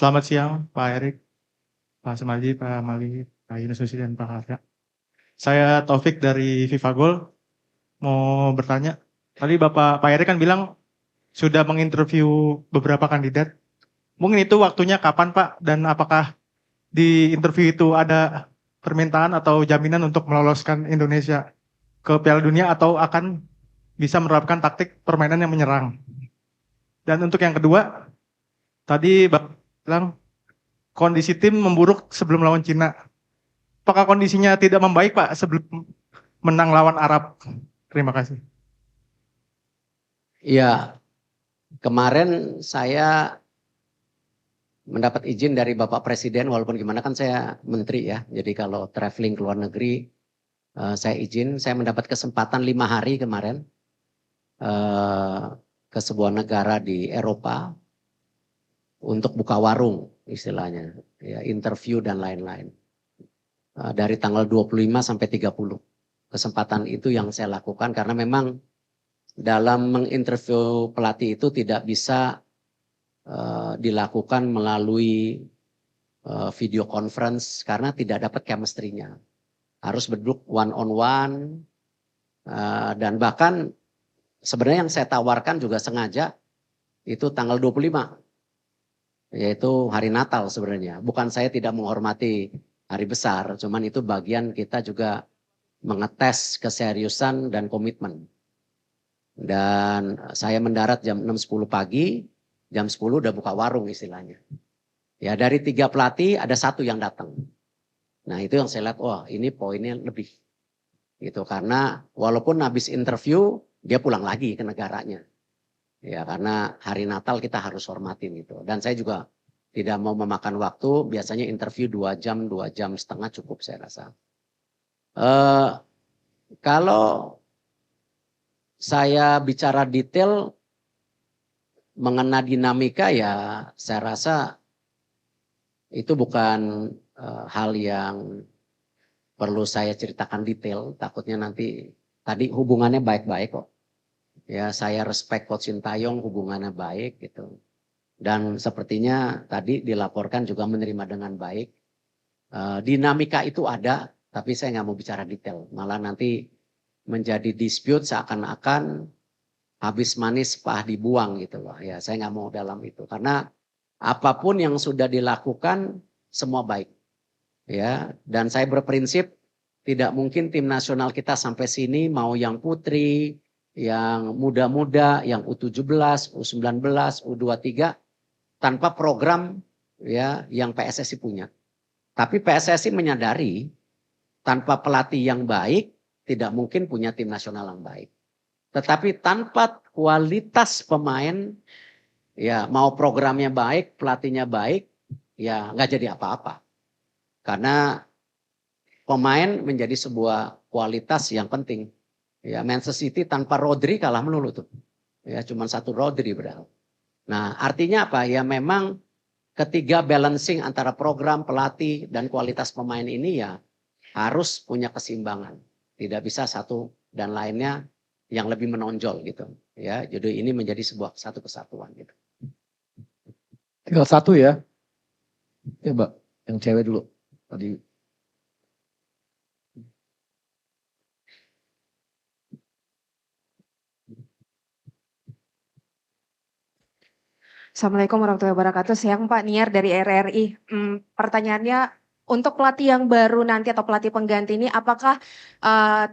Selamat siang Pak Erik, Pak Sumarji, Pak Mali, Pak Yunus Nusi, dan Pak Arya. Saya Taufik dari FIFA Goal. Mau bertanya, tadi Pak Erik kan bilang sudah menginterview beberapa kandidat. Mungkin itu waktunya kapan Pak? Dan apakah di interview itu ada permintaan atau jaminan untuk meloloskan Indonesia ke Piala Dunia atau akan bisa menerapkan taktik permainan yang menyerang? Dan untuk yang kedua, tadi Bapak bilang kondisi tim memburuk sebelum lawan Cina. Apakah kondisinya tidak membaik Pak sebelum menang lawan Arab? Terima kasih. Ya, kemarin saya mendapat izin dari Bapak Presiden, walaupun gimana kan saya menteri ya. Jadi kalau traveling ke luar negeri, saya izin. Saya mendapat kesempatan 5 hari kemarin ke sebuah negara di Eropa untuk buka warung istilahnya, ya, interview dan lain-lain. Dari tanggal 25 sampai 30. Kesempatan itu yang saya lakukan karena memang dalam menginterview pelatih itu tidak bisa dilakukan melalui video conference karena tidak dapat chemistry-nya. Harus berduduk one on one dan bahkan sebenarnya yang saya tawarkan juga sengaja itu tanggal 25 yaitu hari Natal sebenarnya. Bukan saya tidak menghormati hari besar, cuman itu bagian kita juga mengetes keseriusan dan komitmen. Dan saya mendarat jam 6.10 pagi, jam 10 udah buka warung istilahnya. Ya dari 3 pelatih ada 1 yang datang. Nah itu yang saya lihat, wah ini poinnya lebih. Gitu, karena walaupun habis interview, dia pulang lagi ke negaranya. Ya karena hari Natal kita harus hormatin gitu. Dan saya juga tidak mau memakan waktu, biasanya interview 2 jam setengah cukup saya rasa. Kalau saya bicara detail mengenai dinamika ya saya rasa itu bukan hal yang perlu saya ceritakan detail. Takutnya nanti tadi hubungannya baik-baik kok. Ya saya respect Coach Sintayong, hubungannya baik gitu. Dan sepertinya tadi dilaporkan juga menerima dengan baik. Dinamika itu ada, tapi saya nggak mau bicara detail. Malah nanti menjadi dispute seakan-akan habis manis pah dibuang gitu loh. Ya saya nggak mau dalam itu. Karena apapun yang sudah dilakukan semua baik. Ya, dan saya berprinsip tidak mungkin tim nasional kita sampai sini mau yang putri, yang muda-muda, yang U17, U19, U23 tanpa program ya yang PSSI punya. Tapi PSSI menyadari tanpa pelatih yang baik tidak mungkin punya tim nasional yang baik. Tetapi tanpa kualitas pemain ya mau programnya baik, pelatihnya baik ya nggak jadi apa-apa. Karena pemain menjadi sebuah kualitas yang penting. Ya, Manchester City tanpa Rodri kalah melulu tuh. Ya, cuma 1 Rodri padahal. Nah, artinya apa? Ya memang ketiga balancing antara program, pelatih, dan kualitas pemain ini ya harus punya keseimbangan. Tidak bisa satu dan lainnya yang lebih menonjol gitu. Ya, jadi ini menjadi sebuah satu kesatuan gitu. Tinggal 1 ya. Ya, Mbak, yang cewek dulu tadi. Assalamualaikum warahmatullahi wabarakatuh. Siang Pak Niar dari RRI. Pertanyaannya untuk pelatih yang baru nanti atau pelatih pengganti ini, apakah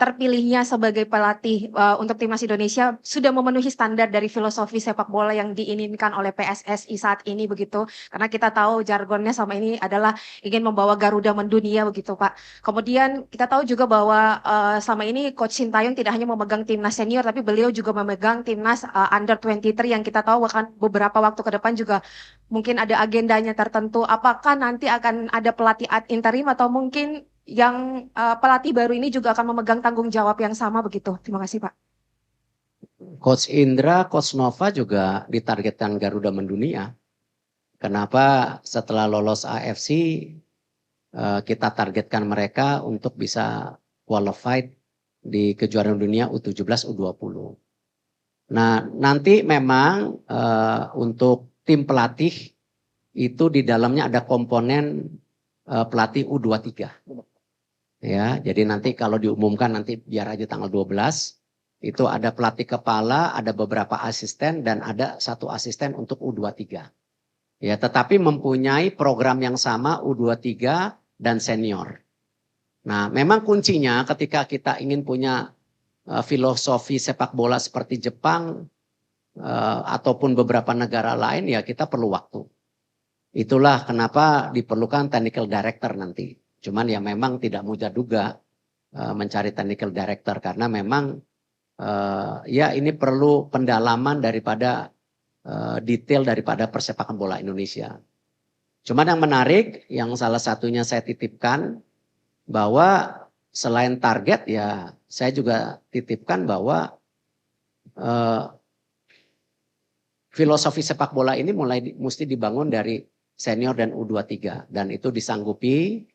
terpilihnya sebagai pelatih untuk timnas Indonesia sudah memenuhi standar dari filosofi sepak bola yang diinginkan oleh PSSI saat ini begitu? Karena kita tahu jargonnya sama ini adalah ingin membawa Garuda mendunia begitu Pak. Kemudian kita tahu juga bahwa selama ini Coach Sintayong tidak hanya memegang timnas senior, tapi beliau juga memegang timnas under 23 yang kita tahu akan beberapa waktu ke depan juga mungkin ada agendanya tertentu. Apakah nanti akan ada pelatih ad interim atau mungkin yang pelatih baru ini juga akan memegang tanggung jawab yang sama begitu? Terima kasih Pak. Coach Indra, Coach Nova juga ditargetkan Garuda mendunia. Kenapa setelah lolos AFC kita targetkan mereka untuk bisa qualified di kejuaraan dunia U17, U20. Nah nanti memang untuk tim pelatih itu di dalamnya ada komponen pelatih U23. Ya, jadi nanti kalau diumumkan nanti biar aja tanggal 12 itu ada pelatih kepala, ada beberapa asisten dan ada 1 asisten untuk U23. Ya, tetapi mempunyai program yang sama U23 dan senior. Nah, memang kuncinya ketika kita ingin punya filosofi sepak bola seperti Jepang ataupun beberapa negara lain ya kita perlu waktu. Itulah kenapa diperlukan technical director nanti. Cuman ya memang tidak mudah juga mencari technical director karena memang ya ini perlu pendalaman daripada detail daripada persepakan bola Indonesia. Cuman yang menarik, yang salah satunya saya titipkan bahwa selain target ya saya juga titipkan bahwa filosofi sepak bola ini mesti dibangun dari senior dan U23 dan itu disanggupi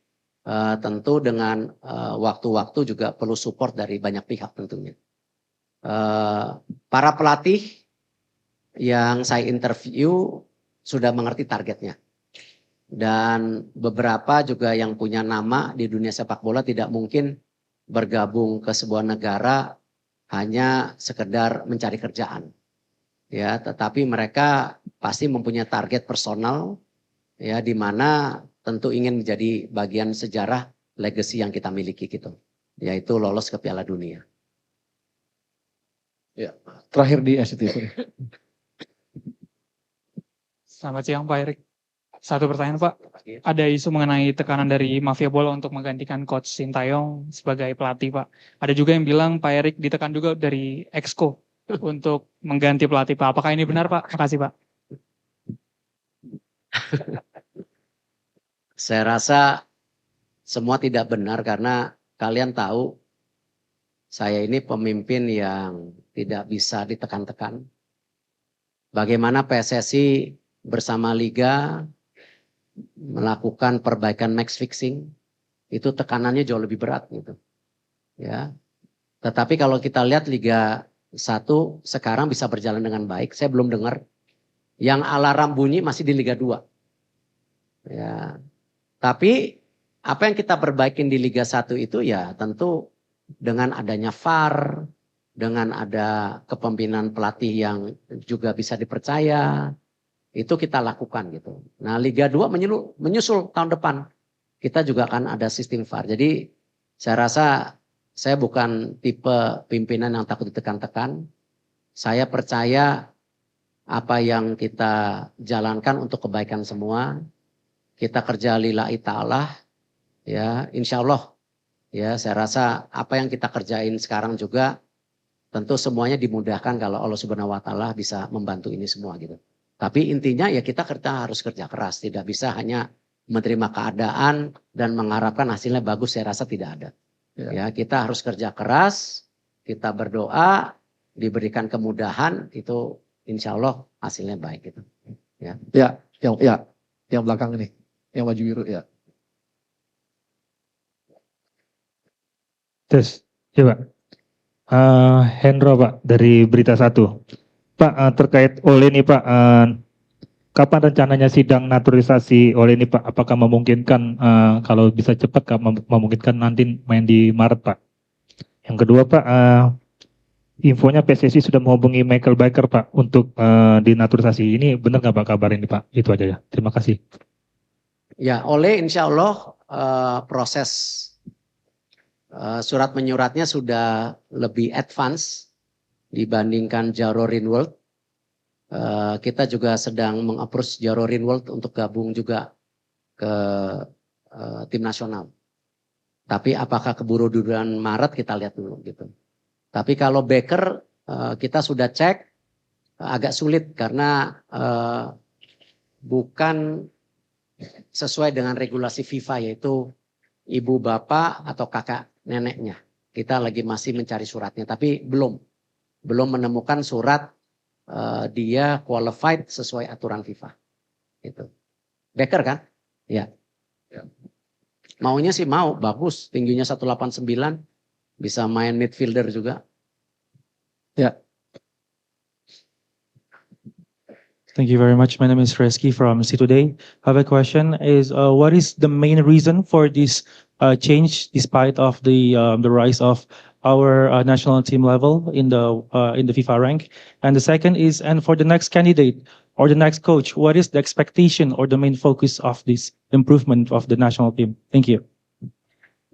tentu dengan waktu-waktu juga perlu support dari banyak pihak tentunya. Para pelatih yang saya interview sudah mengerti targetnya. Dan beberapa juga yang punya nama di dunia sepak bola tidak mungkin bergabung ke sebuah negara hanya sekedar mencari kerjaan. Ya, tetapi mereka pasti mempunyai target personal ya di mana tentu ingin menjadi bagian sejarah legacy yang kita miliki gitu. Yaitu lolos ke Piala Dunia. Ya, terakhir di SCTV. Selamat siang Pak Erik. Satu pertanyaan Pak, ada isu mengenai tekanan dari mafia bola untuk menggantikan Coach Sintayong sebagai pelatih Pak. Ada juga yang bilang Pak Erik ditekan juga dari Exco untuk mengganti pelatih Pak. Apakah ini benar Pak? Makasih Pak. Saya rasa semua tidak benar karena kalian tahu saya ini pemimpin yang tidak bisa ditekan-tekan. Bagaimana PSSI bersama Liga melakukan perbaikan match fixing, itu tekanannya jauh lebih berat gitu. Ya. Tetapi kalau kita lihat Liga 1 sekarang bisa berjalan dengan baik. Saya belum dengar yang alarm bunyi masih di Liga 2. Ya. Tapi apa yang kita perbaikin di Liga 1 itu ya tentu dengan adanya VAR, dengan ada kepemimpinan pelatih yang juga bisa dipercaya, itu kita lakukan gitu. Nah Liga 2 menyusul tahun depan, kita juga akan ada sistem VAR. Jadi saya rasa saya bukan tipe pimpinan yang takut ditekan-tekan. Saya percaya apa yang kita jalankan untuk kebaikan semua. Kita kerja lillahi ta'ala, ya insya Allah. Ya saya rasa apa yang kita kerjain sekarang juga tentu semuanya dimudahkan kalau Allah Subhanahu Wa Taala bisa membantu ini semua gitu. Tapi intinya ya kita harus kerja keras, tidak bisa hanya menerima keadaan dan mengharapkan hasilnya bagus. Saya rasa tidak ada. Ya kita harus kerja keras, kita berdoa, diberikan kemudahan itu insya Allah hasilnya baik gitu. Ya, yang belakang ini. Yang baju biru ya. Tes, ya Pak. Hendro Pak dari Berita 1. Pak terkait Ole nih Pak, kapan rencananya sidang naturalisasi Ole ini Pak? Apakah memungkinkan kalau bisa cepat memungkinkan nanti main di Maret Pak? Yang kedua Pak, infonya PSSI sudah menghubungi Michael Baker Pak untuk dinaturalisasi. Ini benar nggak Pak kabar ini Pak? Itu aja ya. Terima kasih. Ya, Ole insya Allah proses surat menyuratnya sudah lebih advance dibandingkan Jaro Rinwald. Kita juga sedang meng-approach Jaro Rinwald untuk gabung juga ke tim nasional. Tapi apakah keburu duluan Maret kita lihat dulu gitu. Tapi kalau Baker kita sudah cek agak sulit karena bukan sesuai dengan regulasi FIFA yaitu ibu bapak atau kakak neneknya. Kita lagi masih mencari suratnya tapi belum menemukan surat dia qualified sesuai aturan FIFA. Gitu. Baker kan? Ya. Maunya sih mau, bagus, tingginya 189, bisa main midfielder juga. Ya. Thank you very much. My name is Reski from C Today. I have a question is what is the main reason for this change despite of the rise of our national team level in the FIFA rank? And the second is, and for the next candidate or the next coach, what is the expectation or the main focus of this improvement of the national team? Thank you.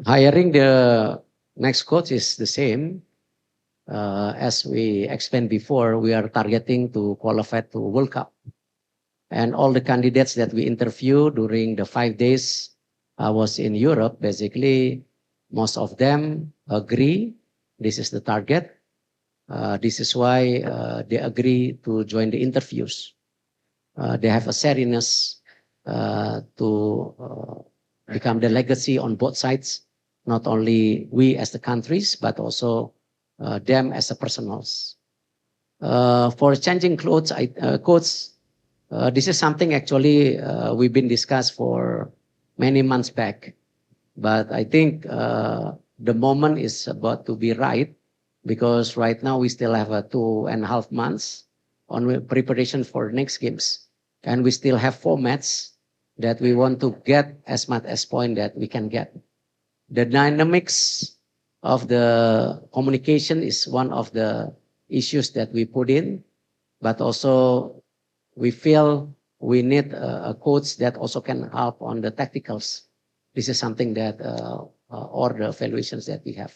Hiring the next coach is the same. As we explained before, we are targeting to qualify to World Cup. And all the candidates that we interviewed during the 5 days I was in Europe, basically, most of them agree this is the target. This is why they agree to join the interviews. They have a steadiness to become the legacy on both sides, not only we as the countries, but also them as a personals. For changing clothes, coach, this is something actually we've been discussed for many months back. But I think the moment is about to be right, because right now we still have 2.5 months on preparation for next games. And we still have formats that we want to get as much as point that we can get. The dynamics of the communication is one of the issues that we put in, but also we feel we need a coach that also can help on the tacticals. This is something that or the evaluations that we have.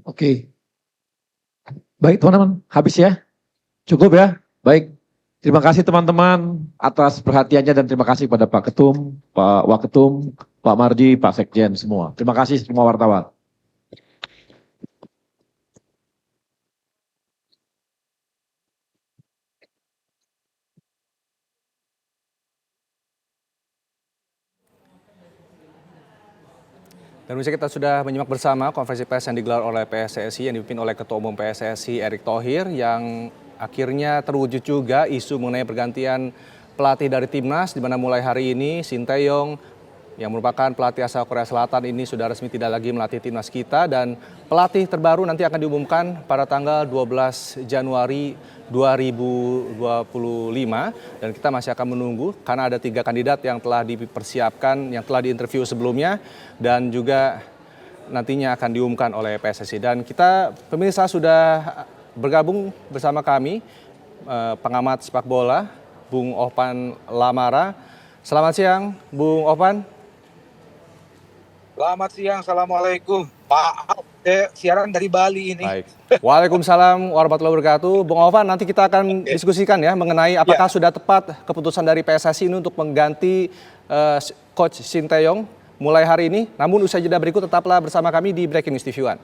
Oke. Baik teman-teman, habis ya? Cukup ya? Baik. Terima kasih teman-teman atas perhatiannya dan terima kasih pada Pak Ketum, Pak Waketum, Pak Marji, Pak Sekjen semua. Terima kasih semua wartawan. Dan bisa kita sudah menyimak bersama konferensi pers yang digelar oleh PSSI yang dipimpin oleh Ketua Umum PSSI Erick Thohir yang akhirnya terwujud juga isu mengenai pergantian pelatih dari timnas, di mana mulai hari ini Shin Tae-yong yang merupakan pelatih asal Korea Selatan ini sudah resmi tidak lagi melatih timnas kita, dan pelatih terbaru nanti akan diumumkan pada tanggal 12 Januari 2025 dan kita masih akan menunggu karena ada 3 kandidat yang telah dipersiapkan, yang telah diinterview sebelumnya dan juga nantinya akan diumumkan oleh PSSI. Dan kita pemirsa sudah bergabung bersama kami pengamat sepak bola Bung Opan Lamara. Selamat siang Bung Opan. Selamat siang, Assalamualaikum. Pak, siaran dari Bali ini. Baik. Waalaikumsalam warahmatullahi wabarakatuh. Bung Ovan, nanti kita akan diskusikan ya mengenai apakah sudah tepat keputusan dari PSSI ini untuk mengganti Coach Shin Tae-yong mulai hari ini. Namun usai jeda berikut tetaplah bersama kami di Breaking News TV One.